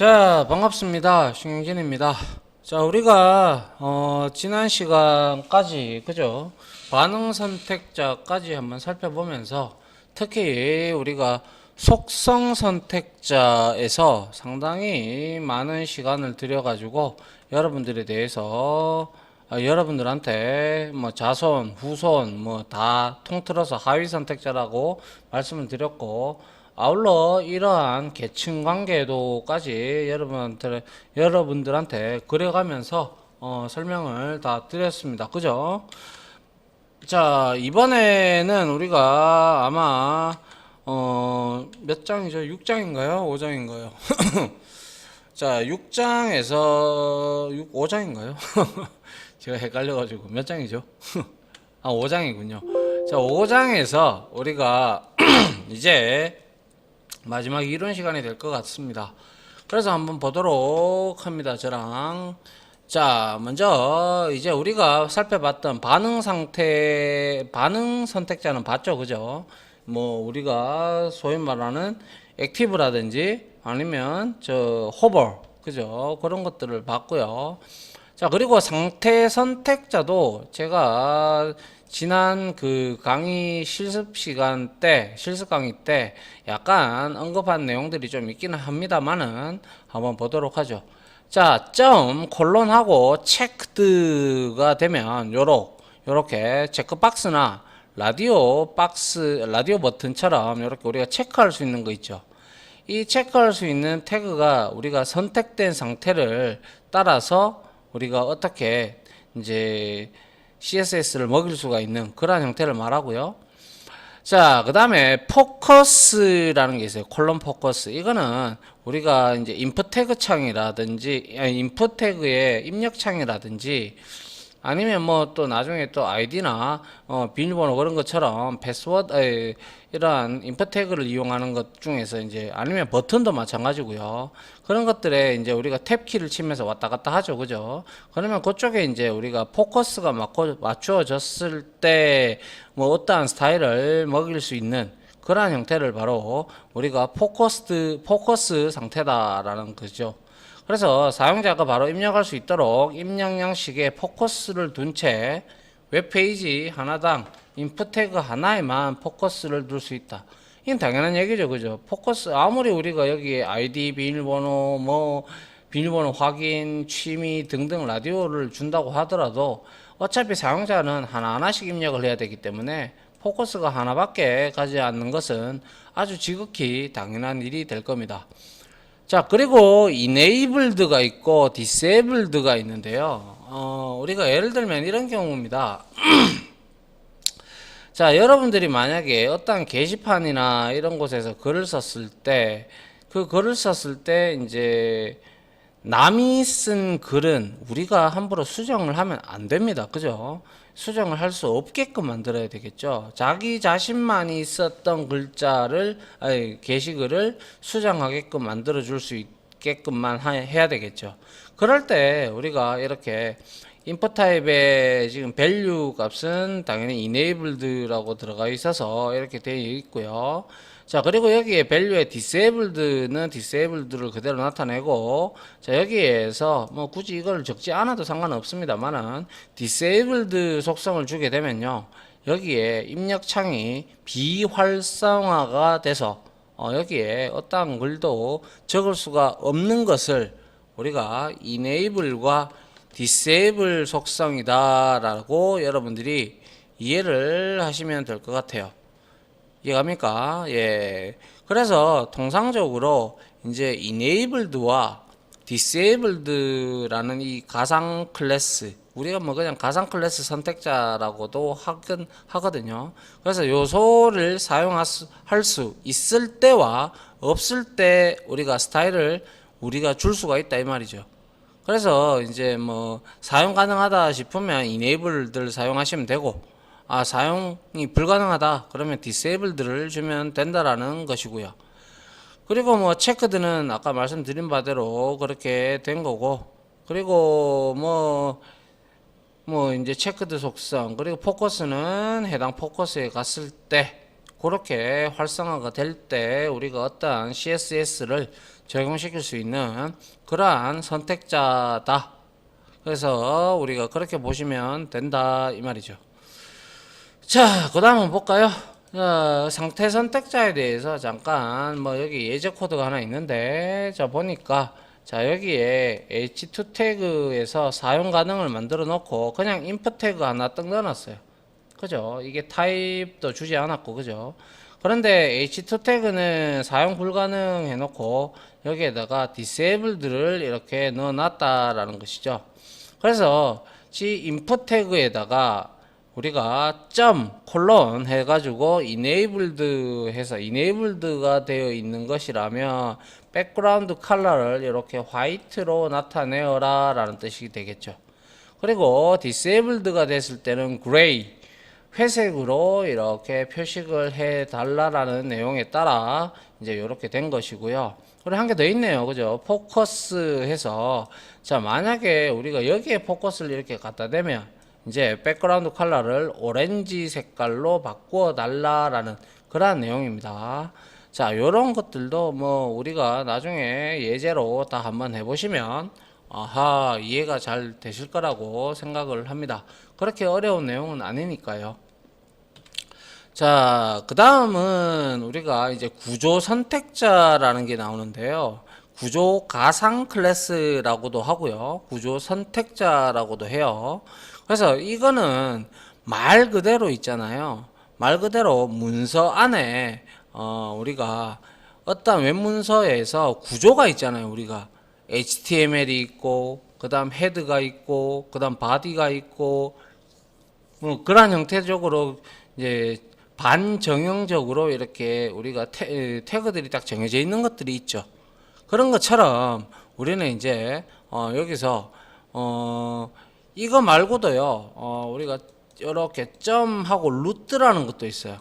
자, 반갑습니다. 신경진입니다. 자, 우리가 지난 시간까지 그죠? 반응 선택자까지 한번 살펴보면서 특히 우리가 속성 선택자에서 상당히 많은 시간을 들여가지고 여러분들에 대해서 여러분들한테 뭐 자손, 후손 뭐 다 통틀어서 하위 선택자라고 말씀을 드렸고, 아울러 이러한 계층 관계도까지 여러분들한테 그려가면서 설명을 다 드렸습니다. 그죠? 자, 이번에는 우리가 아마 몇 장이죠? 6장인가요? 5장인가요? 자, 6장에서 5장인가요? 제가 헷갈려가지고 몇 장이죠? 아, 5장이군요. 자, 5장에서 우리가 이제 마지막 이론 시간이 될 것 같습니다. 그래서 한번 보도록 합니다. 저랑. 자, 먼저 이제 우리가 살펴봤던 반응 선택자는 봤죠, 그죠? 뭐 우리가 소위 말하는 액티브라든지 아니면 호버, 그죠? 그런 것들을 봤고요. 자, 그리고 상태 선택자도 제가 지난 그 강의 실습 강의 때 약간 언급한 내용들이 좀 있기는 합니다만은 한번 보도록 하죠. 자, 콜론하고 체크드가 되면 요렇게 체크박스나 라디오 버튼처럼 요렇게 우리가 체크할 수 있는 거 있죠. 이 체크할 수 있는 태그가 우리가 선택된 상태를 따라서 우리가 어떻게 이제 CSS를 먹일 수가 있는 그러한 형태를 말하고요. 자, 그 다음에 포커스라는 게 있어요. 콜론 포커스. 이거는 우리가 이제 인풋 태그 창이라든지, 인풋 태그의 입력 창이라든지, 아니면 뭐 또 나중에 또 아이디나 비밀번호 그런 것처럼 패스워드 이러한 인풋 태그를 이용하는 것 중에서 이제 아니면 버튼도 마찬가지고요. 그런 것들에 이제 우리가 탭 키를 치면서 왔다 갔다 하죠, 그죠? 그러면 그쪽에 이제 우리가 포커스가 맞추어졌을 때 뭐 어떠한 스타일을 먹일 수 있는 그러한 형태를 바로 우리가 포커스 상태다라는 거죠. 그래서 사용자가 바로 입력할 수 있도록 입력 양식에 포커스를 둔 채 웹페이지 하나당 인풋 태그 하나에만 포커스를 둘 수 있다. 이건 당연한 얘기죠, 그죠? 포커스, 아무리 우리가 여기에 아이디, 비밀번호 확인, 취미 등등 라디오를 준다고 하더라도 어차피 사용자는 하나하나씩 입력을 해야 되기 때문에 포커스가 하나밖에 가지 않는 것은 아주 지극히 당연한 일이 될 겁니다. 자, 그리고 enabled가 있고 disabled가 있는데요. 우리가 예를 들면 이런 경우입니다. 자, 여러분들이 만약에 어떤 게시판이나 이런 곳에서 글을 썼을 때, 그 글을 썼을 때 이제 남이 쓴 글은 우리가 함부로 수정을 하면 안 됩니다. 그죠? 수정을 할 수 없게끔 만들어야 되겠죠. 자기 자신만이 썼던 게시글을 수정하게끔 만들어 줄 수 있게끔만 해야 되겠죠. 그럴 때 우리가 이렇게 인풋 타입의 지금 밸류 값은 당연히 enabled라고 들어가 있어서 이렇게 되어 있고요. 자, 그리고 여기에 밸류의 disabled는 disabled를 그대로 나타내고, 자, 여기에서 뭐 굳이 이걸 적지 않아도 상관없습니다만은 disabled 속성을 주게 되면요, 여기에 입력창이 비활성화가 돼서 여기에 어떠한 글도 적을 수가 없는 것을 우리가 enable과 disable 속성이다라고 여러분들이 이해를 하시면 될 것 같아요. 이해갑니까? 예. 그래서 통상적으로 이제 enabled와 disabled라는 이 가상 클래스, 우리가 뭐 그냥 가상 클래스 선택자라고도 하거든요. 그래서 요소를 사용할 수 있을 때와 없을 때 우리가 스타일을 우리가 줄 수가 있다 이 말이죠. 그래서 이제 뭐 사용 가능하다 싶으면 enabled를 사용하시면 되고, 사용이 불가능하다 그러면 disabled를 주면 된다라는 것이고요. 그리고 뭐 체크드는 아까 말씀드린 바대로 그렇게 된 거고, 그리고 뭐 이제 체크드 속성, 그리고 포커스는 해당 포커스에 갔을 때 그렇게 활성화가 될 때 우리가 어떠한 CSS를 적용시킬 수 있는 그러한 선택자다. 그래서 우리가 그렇게 보시면 된다 이 말이죠. 자, 그 다음 한번 볼까요? 상태 선택자에 대해서 잠깐 뭐 여기 예제 코드가 하나 있는데 자 보니까 자 여기에 h2 태그에서 사용 가능을 만들어 놓고 그냥 input 태그 하나 딱 넣어놨어요. 그죠? 이게 타입도 주지 않았고 그죠? 그런데 h2 태그는 사용 불가능 해놓고 여기에다가 disabled를 이렇게 넣어놨다라는 것이죠. 그래서 이 input 태그에다가 우리가 점 콜론 해가지고 enabled 해서 enabled가 되어 있는 것이라면 백그라운드 컬러를 이렇게 화이트로 나타내어라 라는 뜻이 되겠죠. 그리고 disabled가 됐을 때는 gray 회색으로 이렇게 표식을 해 달라라는 내용에 따라 이제 이렇게 된 것이고요. 그리고 한 개 더 있네요. 그죠? 포커스 해서 자 만약에 우리가 여기에 포커스를 이렇게 갖다 대면 이제 백그라운드 컬러를 오렌지 색깔로 바꾸어 달라라는 그러한 내용입니다. 자, 요런 것들도 뭐 우리가 나중에 예제로 다 한번 해보시면 아하 이해가 잘 되실 거라고 생각을 합니다. 그렇게 어려운 내용은 아니니까요. 자, 그 다음은 우리가 이제 구조 선택자라는 게 나오는데요. 구조 가상 클래스라고도 하고요. 구조 선택자라고도 해요. 그래서 이거는 말 그대로 있잖아요. 말 그대로 문서 안에 우리가 어떤 웹문서에서 구조가 있잖아요. 우리가 HTML이 있고 그 다음 헤드가 있고 그 다음 바디가 있고 뭐 그런 형태적으로 이제 반정형적으로 이렇게 우리가 태그들이 딱 정해져 있는 것들이 있죠. 그런 것처럼 우리는 이제 여기서 이거 말고도요 우리가 이렇게 점하고 루트라는 것도 있어요.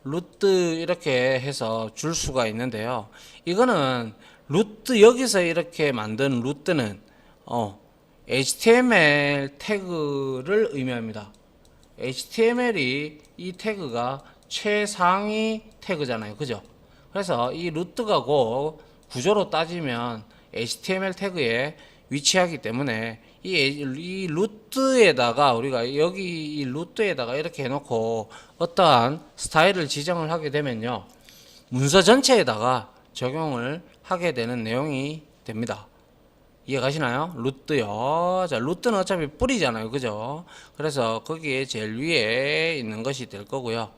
루트 이렇게 해서 줄 수가 있는데요. 이거는 루트 여기서 이렇게 만든 루트는 HTML 태그를 의미합니다. HTML이 이 태그가 최상위 태그잖아요. 그죠? 그래서 이 루트가 곧 구조로 따지면 HTML 태그에 위치하기 때문에 이 루트에다가 우리가 여기 이 루트에다가 이렇게 해놓고 어떠한 스타일을 지정을 하게 되면요. 문서 전체에다가 적용을 하게 되는 내용이 됩니다. 이해 가시나요? 루트요. 자, 루트는 어차피 뿌리잖아요. 그죠? 그래서 거기에 제일 위에 있는 것이 될 거고요.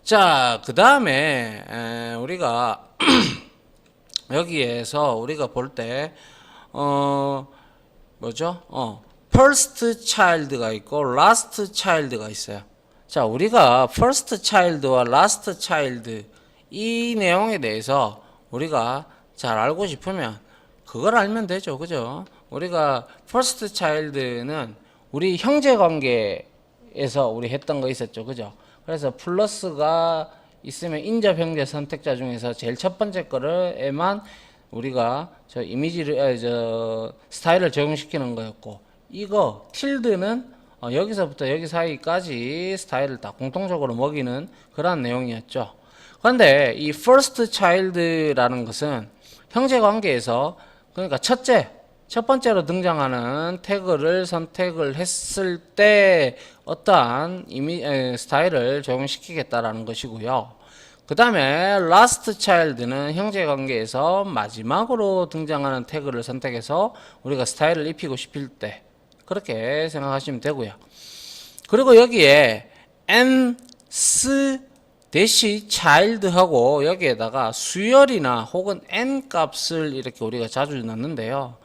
자, 그 다음에 우리가 여기에서 우리가 볼 때 뭐죠? first child가 있고 last child가 있어요. 자, 우리가 first child와 last child 이 내용에 대해서 우리가 잘 알고 싶으면 그걸 알면 되죠. 그죠? 우리가 first child는 우리 형제 관계에서 우리 했던 거 있었죠. 그죠? 그래서 플러스가 있으면 인접 형제 선택자 중에서 제일 첫 번째 거를에만 우리가 저 이미지를 저 스타일을 적용시키는 거였고, 이거 틸드는 여기서부터 여기 사이까지 스타일을 다 공통적으로 먹이는 그런 내용이었죠. 그런데 이 first child라는 것은 형제 관계에서 그러니까 첫 번째로 등장하는 태그를 선택을 했을 때 어떠한 스타일을 적용시키겠다라는 것이고요. 그 다음에 last child는 형제 관계에서 마지막으로 등장하는 태그를 선택해서 우리가 스타일을 입히고 싶을 때 그렇게 생각하시면 되고요. 그리고 여기에 nth 대시 child하고 여기에다가 수열이나 혹은 n 값을 이렇게 우리가 자주 넣는데요.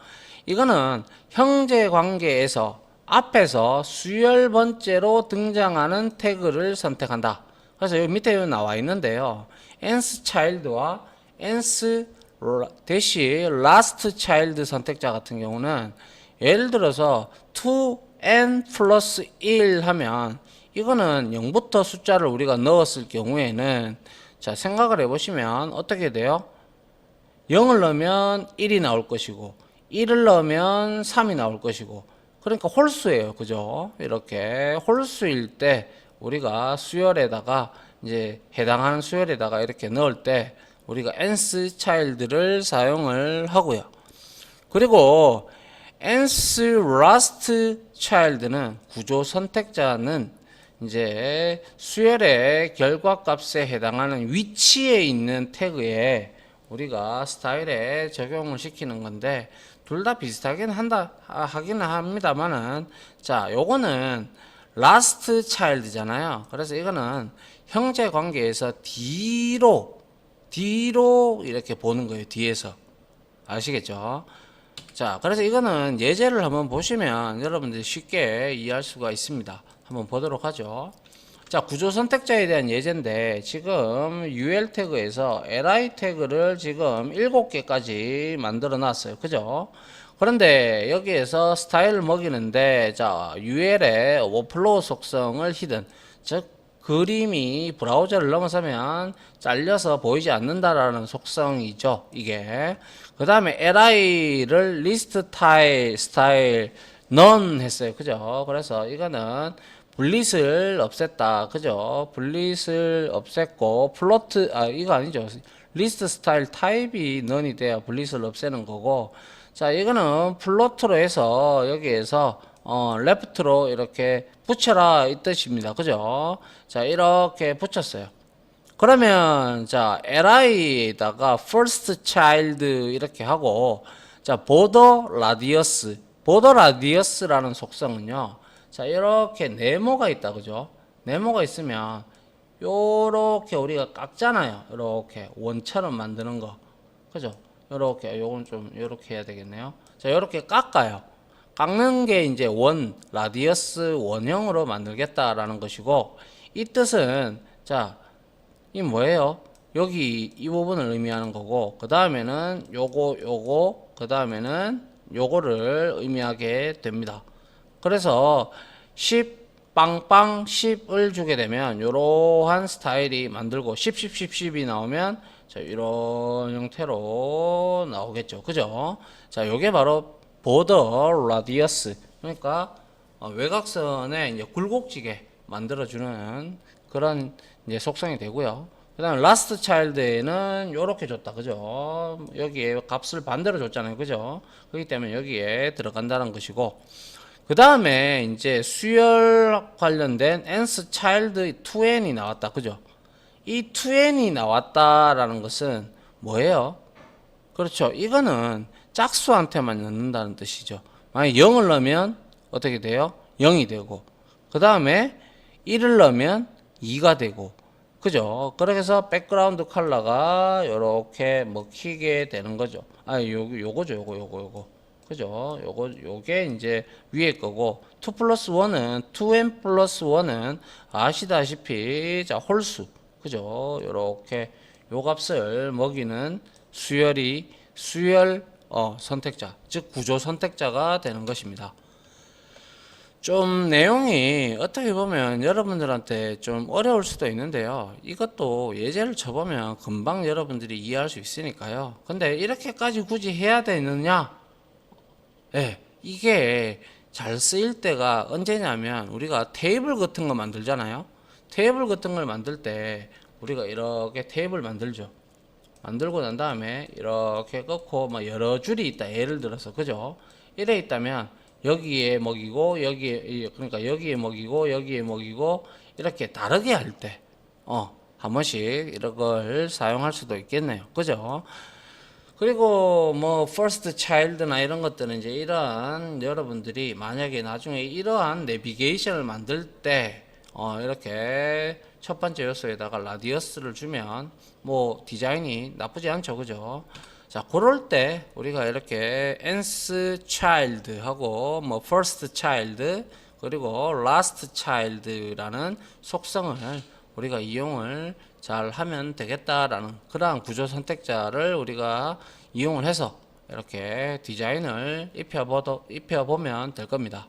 이거는 형제 관계에서 앞에서 수열 번째로 등장하는 태그를 선택한다. 그래서 여기 밑에 나와 있는데요. nth child와 nth 대시 last child 선택자 같은 경우는 예를 들어서 2n 플러스 1 하면 이거는 0부터 숫자를 우리가 넣었을 경우에는 자 생각을 해보시면 어떻게 돼요? 0을 넣으면 1이 나올 것이고 1을 넣으면 3이 나올 것이고 그러니까 홀수예요. 그죠? 이렇게 홀수일 때 우리가 수열에다가 이제 해당하는 수열에다가 이렇게 넣을 때 우리가 nth child를 사용을 하고요. 그리고 nth last child는 구조 선택자는 이제 수열의 결과값에 해당하는 위치에 있는 태그에 우리가 스타일에 적용을 시키는 건데 둘 다 비슷하긴 하기는 합니다만은 자 요거는 last child잖아요. 그래서 이거는 형제 관계에서 뒤로 이렇게 보는 거예요. 뒤에서 아시겠죠? 자, 그래서 이거는 예제를 한번 보시면 여러분들이 쉽게 이해할 수가 있습니다. 한번 보도록 하죠. 자, 구조 선택자에 대한 예제인데 지금 UL 태그에서 LI 태그를 지금 7개까지 만들어 놨어요. 그죠? 그런데 여기에서 스타일을 먹이는데 자, UL의 오버플로우 속성을 히든, 즉 그림이 브라우저를 넘어서면 잘려서 보이지 않는다라는 속성이죠. 이게. 그 다음에 li를 list 스타일 none 했어요. 그죠? 그래서 이거는 블릿을 없앴다. 그죠? 블릿을 없앴고 플로트 이거 아니죠. 리스트 스타일 타입이 none이 돼야 블릿을 없애는 거고. 자, 이거는 플로트로 해서 여기에서 레프트로 이렇게 붙여라 이 뜻입니다. 그죠? 자, 이렇게 붙였어요. 그러면 자, li에다가 first child 이렇게 하고 자, border radius라는 속성은요. 자, 이렇게 네모가 있다. 그죠? 네모가 있으면 요렇게 우리가 깎잖아요. 이렇게 원처럼 만드는 거. 그죠? 요렇게 요건 좀 요렇게 해야 되겠네요. 자, 요렇게 깎아요. 깎는 게 이제 라디어스 원형으로 만들겠다라는 것이고 이 뜻은 자, 이 뭐예요? 여기 이 부분을 의미하는 거고 그 다음에는 요거 그 다음에는 요거를 의미하게 됩니다. 그래서 10 빵빵 10을 주게 되면 이러한 스타일이 만들고 10이 나오면 자, 이런 형태로 나오겠죠. 그죠? 자, 요게 바로 border radius. 그러니까 외곽선에 이제 굴곡지게 만들어주는 그런 이제 속성이 되고요. 그 다음에 last child에는 요렇게 줬다. 그죠? 여기에 값을 반대로 줬잖아요. 그죠? 그렇기 때문에 여기에 들어간다는 것이고 그 다음에 이제 수열 관련된 nth child 2n이 나왔다. 그죠? 이 2n이 나왔다라는 것은 뭐예요? 그렇죠. 이거는 짝수한테만 넣는다는 뜻이죠. 만약 0을 넣으면 어떻게 돼요? 0이 되고 그 다음에 1을 넣으면 2가 되고 그죠? 그래서 백그라운드 컬러가 이렇게 먹히게 되는 거죠. 요거죠. 요거. 그죠? 요게 이제 위에 거고 2 플러스 1은 2n 플러스 1은 아시다시피 자 홀수 그죠? 요렇게 요 값을 먹이는 수열 선택자 즉 구조 선택자가 되는 것입니다. 좀 내용이 어떻게 보면 여러분들한테 좀 어려울 수도 있는데요. 이것도 예제를 쳐보면 금방 여러분들이 이해할 수 있으니까요. 근데 이렇게까지 굳이 해야 되느냐? 네, 이게 잘 쓰일 때가 언제냐면 우리가 테이블 같은 거 만들잖아요. 테이블 같은 걸 만들 때 우리가 이렇게 테이블 만들죠. 만들고 난 다음에 이렇게 꺾고 뭐 여러 줄이 있다. 예를 들어서 그죠? 이래 있다면 여기에 먹이고 그러니까 여기에 먹이고 이렇게 다르게 할 때 한 번씩 이런 걸 사용할 수도 있겠네요. 그죠? 그리고 뭐 first child나 이런 것들은 이제 이러한 여러분들이 만약에 나중에 이러한 내비게이션을 만들 때 이렇게 첫 번째 요소에다가 라디어스를 주면 뭐 디자인이 나쁘지 않죠. 그죠? 자, 그럴 때 우리가 이렇게 nth child 하고 뭐 first child 그리고 last child라는 속성을 우리가 이용을 잘 하면 되겠다라는 그러한 구조 선택자를 우리가 이용을 해서 이렇게 디자인을 입혀보면 될 겁니다.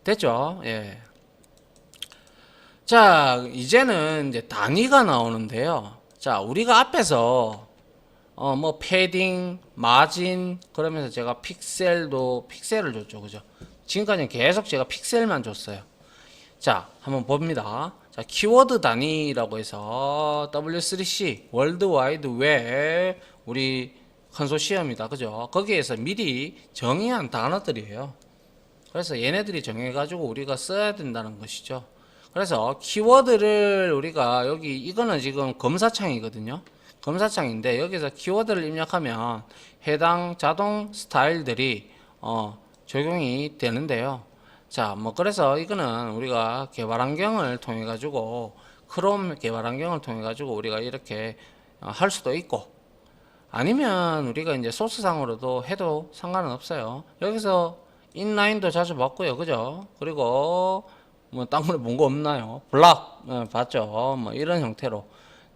됐죠? 예. 자, 이제는 이제 단위가 나오는데요. 자, 우리가 앞에서 뭐 패딩, 마진 그러면서 제가 픽셀을 줬죠. 그죠? 지금까지는 계속 제가 픽셀만 줬어요. 자, 한번 봅니다. 자, 키워드 단위라고 해서 W3C 월드 와이드 웹 우리 컨소시엄이다. 그죠? 거기에서 미리 정의한 단어들이에요. 그래서 얘네들이 정해가지고 우리가 써야 된다는 것이죠. 그래서 키워드를 우리가 여기 이거는 지금 검사창이거든요. 검사창인데 여기서 키워드를 입력하면 해당 자동 스타일들이 적용이 되는데요. 자, 뭐 그래서 이거는 우리가 개발 환경을 통해 가지고 크롬 개발 환경을 통해 가지고 우리가 이렇게 할 수도 있고 아니면 우리가 이제 소스상으로도 해도 상관은 없어요. 여기서 인라인도 자주 봤고요. 그죠? 그리고 뭐 딴 걸 본 거 없나요? 블락 봤죠? 뭐 이런 형태로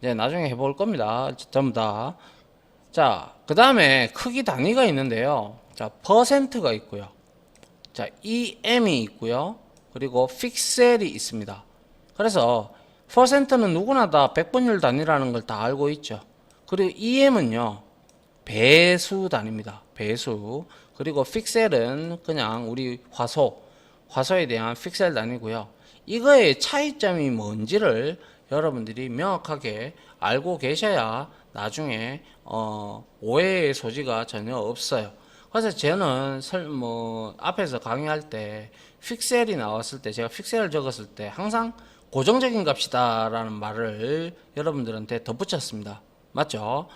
이제 나중에 해볼 겁니다. 전부 다. 자, 그 다음에 크기 단위가 있는데요. 자, 퍼센트가 있고요. 자, EM이 있고요. 그리고 픽셀이 있습니다. 그래서 퍼센트는 누구나 다 백분율 단위라는 걸 다 알고 있죠. 그리고 EM은요. 배수 단위입니다. 배수. 그리고 픽셀은 그냥 우리 화소에 대한 픽셀 단위고요. 이거의 차이점이 뭔지를 여러분들이 명확하게 알고 계셔야 나중에 오해의 소지가 전혀 없어요. 그래서 저는 앞에서 강의할 때 픽셀이 나왔을 때 제가 픽셀을 적었을 때 항상 고정적인 값이다라는 말을 여러분들한테 덧붙였습니다. 맞죠?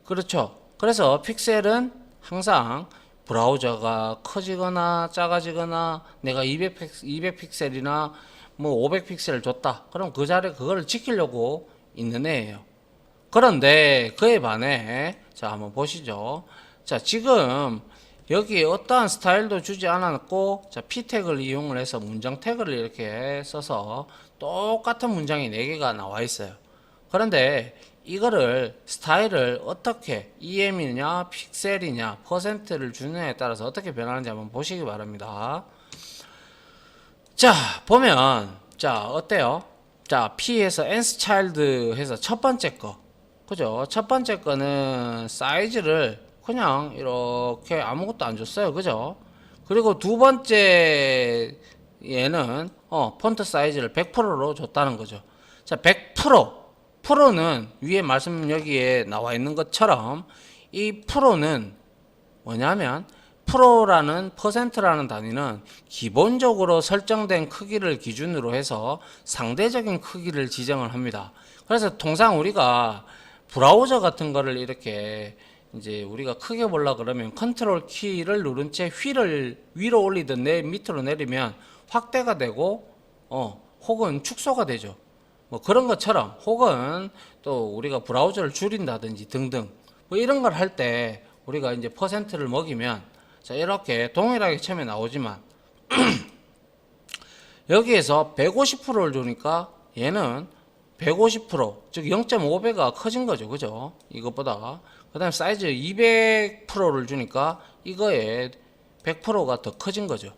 그렇죠. 그래서 픽셀은 항상 브라우저가 커지거나 작아지거나 내가 200픽셀이나 뭐 500픽셀을 줬다. 그럼 그 자리에 그거를 지키려고 있는 애예요. 그런데 그에 반해 자 한번 보시죠. 자 지금 여기에 어떠한 스타일도 주지 않았고 자 p 태그를 이용을 해서 문장 태그를 이렇게 써서 똑같은 문장이 4개가 나와 있어요. 그런데 이거를 스타일을 어떻게 EM이냐 픽셀이냐 퍼센트를 주느냐에 따라서 어떻게 변하는지 한번 보시기 바랍니다. 자 보면 자 어때요? 자 P에서 nSchild 해서 첫 번째 거 그죠? 첫 번째 거는 사이즈를 그냥 이렇게 아무것도 안 줬어요. 그죠? 그리고 두 번째 얘는 폰트 사이즈를 100%로 줬다는 거죠. 자 100% 프로는 위에 말씀 여기에 나와 있는 것처럼 이 프로는 뭐냐면 프로라는 퍼센트라는 단위는 기본적으로 설정된 크기를 기준으로 해서 상대적인 크기를 지정을 합니다. 그래서 통상 우리가 브라우저 같은 거를 이렇게 이제 우리가 크게 보려 그러면 컨트롤 키를 누른 채 휠을 위로 올리든 밑으로 내리면 확대가 되고 혹은 축소가 되죠. 뭐 그런 것처럼 혹은 또 우리가 브라우저를 줄인다든지 등등 뭐 이런 걸 할 때 우리가 이제 퍼센트를 먹이면 자 이렇게 동일하게 처음에 나오지만 여기에서 150%를 주니까 얘는 150%즉 0.5배가 커진 거죠. 그죠? 이것보다 그 다음에 사이즈 200%를 주니까 이거에 100%가 더 커진 거죠.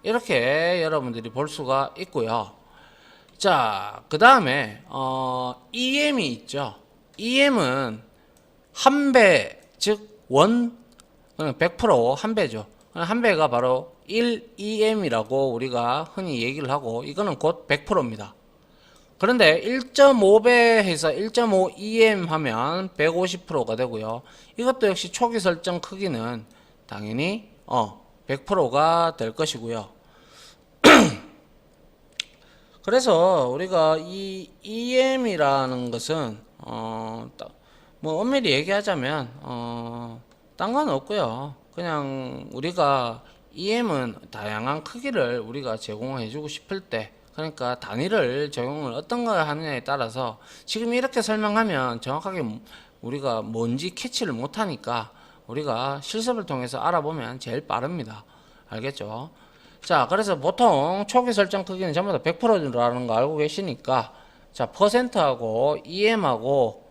이렇게 여러분들이 볼 수가 있고요. 자, 그 다음에 EM이 있죠. EM은 한 배, 즉 100% 한 배죠. 한 배가 바로 1EM이라고 우리가 흔히 얘기를 하고 이거는 곧 100%입니다. 그런데 1.5배 해서 1.5EM 하면 150%가 되고요. 이것도 역시 초기 설정 크기는 당연히 100%가 될 것이고요. 그래서 우리가 이 EM이라는 것은 뭐 엄밀히 얘기하자면 딴 건 없고요. 그냥 우리가 EM은 다양한 크기를 우리가 제공해 주고 싶을 때 그러니까 단위를 적용을 어떤 걸 하느냐에 따라서 지금 이렇게 설명하면 정확하게 우리가 뭔지 캐치를 못하니까 우리가 실습을 통해서 알아보면 제일 빠릅니다. 알겠죠? 자, 그래서 보통 초기 설정 크기는 전부 다 100%라는 거 알고 계시니까 자, 퍼센트하고 EM하고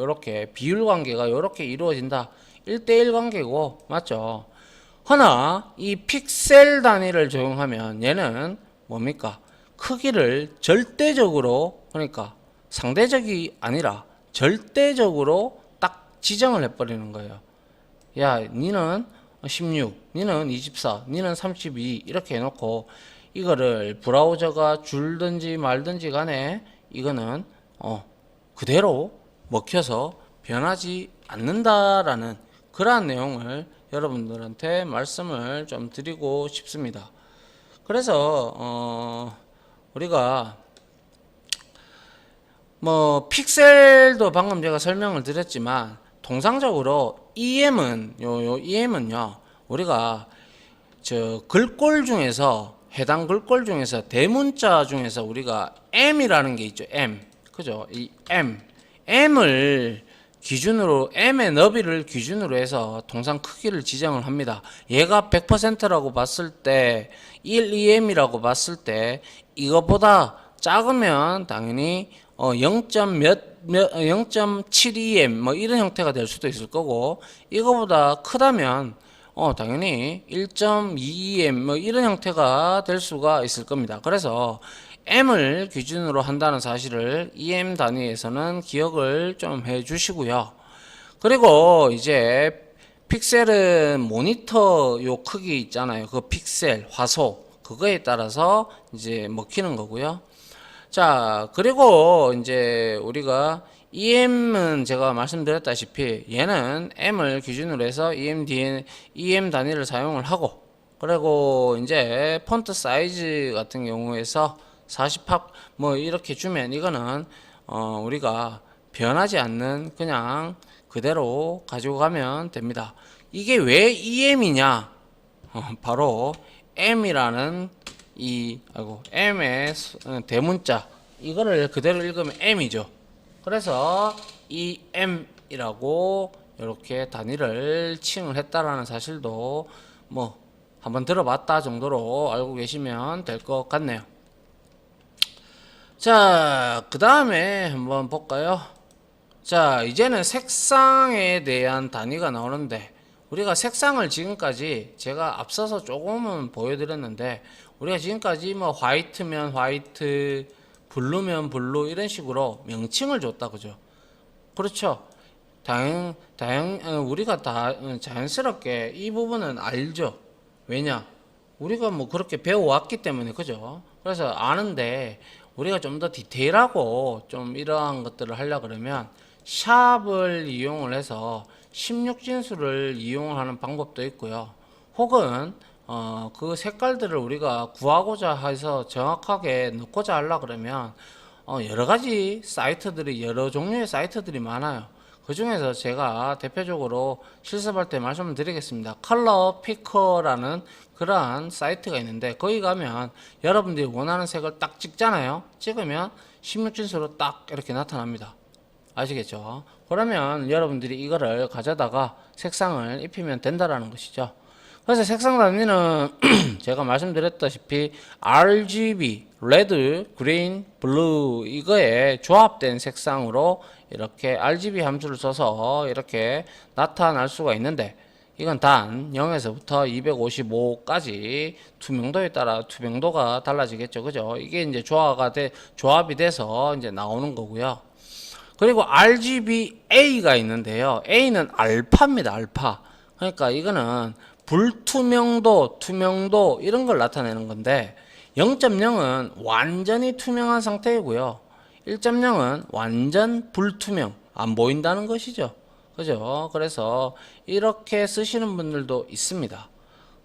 이렇게 비율 관계가 이렇게 이루어진다. 1대1 관계고 맞죠? 허나 이 픽셀 단위를 적용하면 얘는 뭡니까? 크기를 절대적으로 그러니까 상대적이 아니라 절대적으로 딱 지정을 해버리는 거예요. 야, 니는 16, 니는 24, 니는 32 이렇게 해놓고 이거를 브라우저가 줄든지 말든지 간에 이거는 그대로 먹혀서 변하지 않는다라는 그러한 내용을 여러분들한테 말씀을 좀 드리고 싶습니다. 그래서 우리가 뭐 픽셀도 방금 제가 설명을 드렸지만 통상적으로 EM은 요 EM은요 우리가 저 글꼴 중에서 해당 글꼴 중에서 대문자 중에서 우리가 M이라는 게 있죠. M. 그죠? 이 M을 기준으로 M의 너비를 기준으로 해서 통상 크기를 지정을 합니다. 얘가 100%라고 봤을 때 1EM이라고 봤을 때 이거보다 작으면 당연히 0.72M 뭐 이런 형태가 될 수도 있을 거고 이거보다 크다면 당연히 1.22M 뭐 이런 형태가 될 수가 있을 겁니다. 그래서 M을 기준으로 한다는 사실을 EM 단위에서는 기억을 좀 해 주시고요. 그리고 이제 픽셀은 모니터 요 크기 있잖아요. 그 픽셀, 화소 그거에 따라서 이제 먹히는 거고요. 자, 그리고 이제 우리가 EM은 제가 말씀드렸다시피 얘는 M을 기준으로 해서 EM 단위를 사용을 하고 그리고 이제 폰트 사이즈 같은 경우에서 40합 뭐 이렇게 주면 이거는 우리가 변하지 않는 그냥 그대로 가지고 가면 됩니다. 이게 왜 EM이냐? 바로 M이라는 M의 대문자 이거를 그대로 읽으면 M이죠. 그래서 이 M이라고 이렇게 단위를 칭을 했다라는 사실도 뭐 한번 들어봤다 정도로 알고 계시면 될 것 같네요. 자, 그 다음에 한번 볼까요? 자, 이제는 색상에 대한 단위가 나오는데 우리가 색상을 지금까지 제가 앞서서 조금은 보여드렸는데 우리가 지금까지 뭐 화이트면 화이트, 블루면 블루 이런 식으로 명칭을 줬다 그죠? 그렇죠? 우리가 다 자연스럽게 이 부분은 알죠? 왜냐? 우리가 뭐 그렇게 배워왔기 때문에 그죠? 그래서 아는데 우리가 좀 더 디테일하고 좀 이러한 것들을 하려고 그러면 샵을 이용을 해서 16진수를 이용하는 방법도 있고요. 혹은 그 색깔들을 우리가 구하고자 해서 정확하게 넣고자 하려고 그러면 여러 가지 사이트들이 여러 종류의 사이트들이 많아요. 그 중에서 제가 대표적으로 실습할 때 말씀을 드리겠습니다. 컬러 피커라는 그러한 사이트가 있는데 거기 가면 여러분들이 원하는 색을 딱 찍잖아요. 찍으면 16진수로 딱 이렇게 나타납니다. 아시겠죠? 그러면 여러분들이 이거를 가져다가 색상을 입히면 된다라는 것이죠. 그래서 색상 단위는 제가 말씀드렸다시피 RGB, 레드, 그린, 블루 이거에 조합된 색상으로 이렇게 RGB 함수를 써서 이렇게 나타날 수가 있는데 이건 단 0에서부터 255까지 투명도에 따라 투명도가 달라지겠죠. 그죠? 이게 이제 조합이 돼서 이제 나오는 거고요. 그리고 RGBA가 있는데요. A는 알파입니다. 알파. 그러니까 이거는 불투명도, 투명도 이런 걸 나타내는 건데 0.0은 완전히 투명한 상태이고요. 1.0은 완전 불투명, 안 보인다는 것이죠. 그죠? 그래서 이렇게 쓰시는 분들도 있습니다.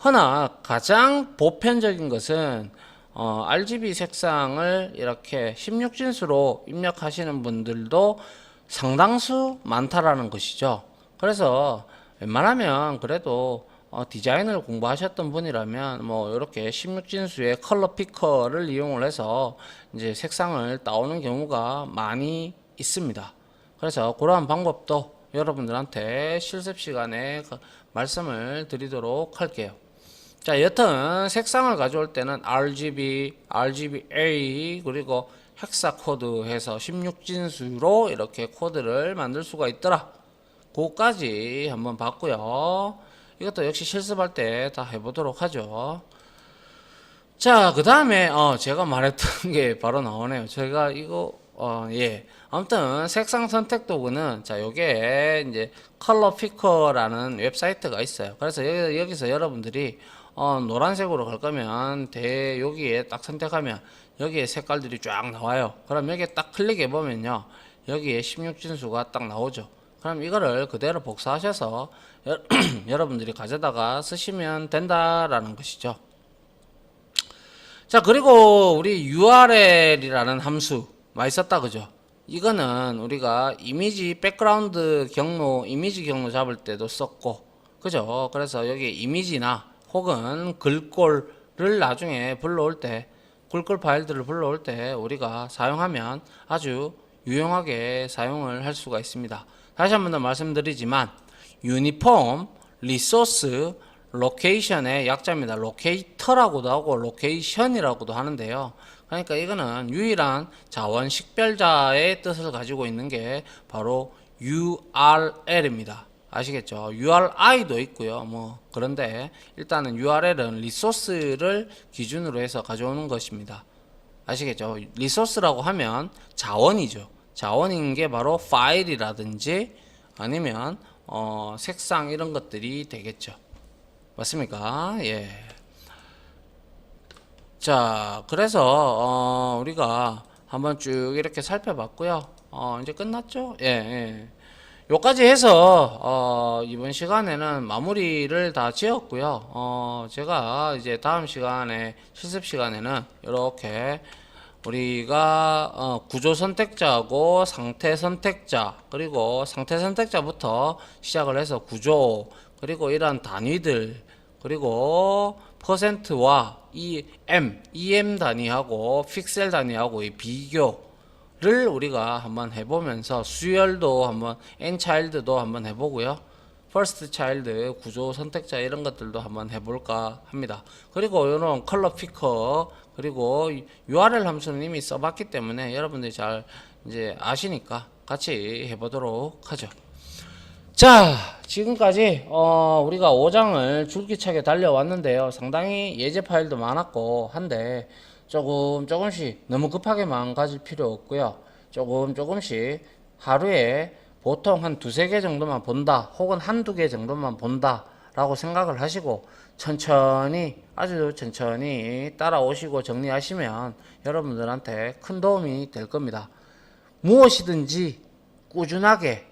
허나 가장 보편적인 것은 RGB 색상을 이렇게 16진수로 입력하시는 분들도 상당수 많다라는 것이죠. 그래서 웬만하면 그래도 디자인을 공부하셨던 분이라면 뭐 이렇게 16진수의 컬러 피커를 이용을 해서 이제 색상을 따오는 경우가 많이 있습니다. 그래서 그러한 방법도 여러분들한테 실습 시간에 말씀을 드리도록 할게요. 자, 여튼 색상을 가져올 때는 RGB, RGBA 그리고 헥사 코드 해서 16진수로 이렇게 코드를 만들 수가 있더라. 그거까지 한번 봤고요. 이것도 역시 실습할 때 다 해보도록 하죠. 자, 그 다음에 제가 말했던 게 바로 나오네요. 제가 이거 예. 아무튼 색상 선택 도구는 자, 요게 이제 컬러 피커라는 웹사이트가 있어요. 그래서 여기서 여러분들이 노란색으로 갈 거면 여기에 딱 선택하면 여기에 색깔들이 쫙 나와요. 그럼 여기에 딱 클릭해 보면요, 여기에 16진수가 딱 나오죠. 그럼 이거를 그대로 복사하셔서 여러분들이 가져다가 쓰시면 된다라는 것이죠. 자, 그리고 우리 URL이라는 함수 많이 썼다, 그죠? 이거는 우리가 이미지 백그라운드 경로, 이미지 경로 잡을 때도 썼고, 그죠? 그래서 여기 이미지나 혹은 글꼴을 나중에 불러올 때, 글꼴 파일들을 불러올 때 우리가 사용하면 아주 유용하게 사용을 할 수가 있습니다. 다시 한 번 더 말씀드리지만, 유니폼, 리소스, 로케이션의 약자입니다. 로케이터라고도 하고 로케이션이라고도 하는데요. 그러니까 이거는 유일한 자원 식별자의 뜻을 가지고 있는 게 바로 URL입니다. 아시겠죠? URI도 있고요. 그런데 일단은 URL은 리소스를 기준으로 해서 가져오는 것입니다. 아시겠죠? 리소스라고 하면 자원이죠. 자원인 게 바로 파일이라든지 아니면 색상 이런 것들이 되겠죠. 맞습니까? 예. 자, 그래서 우리가 한번 쭉 이렇게 살펴봤고요. 이제 끝났죠? 예, 예. 요까지 해서 이번 시간에는 마무리를 다 지었고요. 제가 이제 다음 시간에 실습 시간에는 이렇게 우리가 구조 선택자하고 상태 선택자, 그리고 상태 선택자부터 시작을 해서 구조, 그리고 이러한 단위들, 그리고 퍼센트와 EM 단위하고 픽셀 단위하고 이 비교를 우리가 한번 해보면서 수열도 한번 nchild도 한번 해보고요. first child 구조 선택자 이런 것들도 한번 해볼까 합니다. 그리고 이런 컬러 피커, 그리고 URL 함수는 이미 써봤기 때문에 여러분들이 잘 이제 아시니까 같이 해보도록 하죠. 자, 지금까지 우리가 5장을 줄기차게 달려왔는데요. 상당히 예제 파일도 많았고 한데 조금씩 너무 급하게만 가질 필요 없고요. 조금씩 하루에 보통 한 두세 개 정도만 본다, 혹은 한두 개 정도만 본다 라고 생각을 하시고 천천히, 아주 천천히 따라오시고 정리하시면 여러분들한테 큰 도움이 될 겁니다. 무엇이든지 꾸준하게,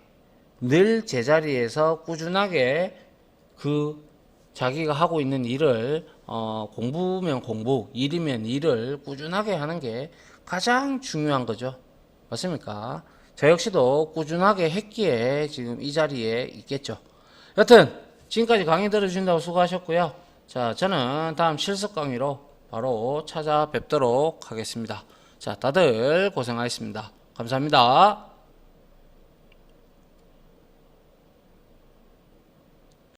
늘 제자리에서 꾸준하게 자기가 하고 있는 일을 공부면 공부, 일이면 일을 꾸준하게 하는 게 가장 중요한 거죠. 맞습니까? 저 역시도 꾸준하게 했기에 지금 이 자리에 있겠죠. 여튼 지금까지 강의 들어주신다고 수고하셨고요. 자, 저는 다음 실습 강의로 바로 찾아뵙도록 하겠습니다. 자, 다들 고생하셨습니다. 감사합니다.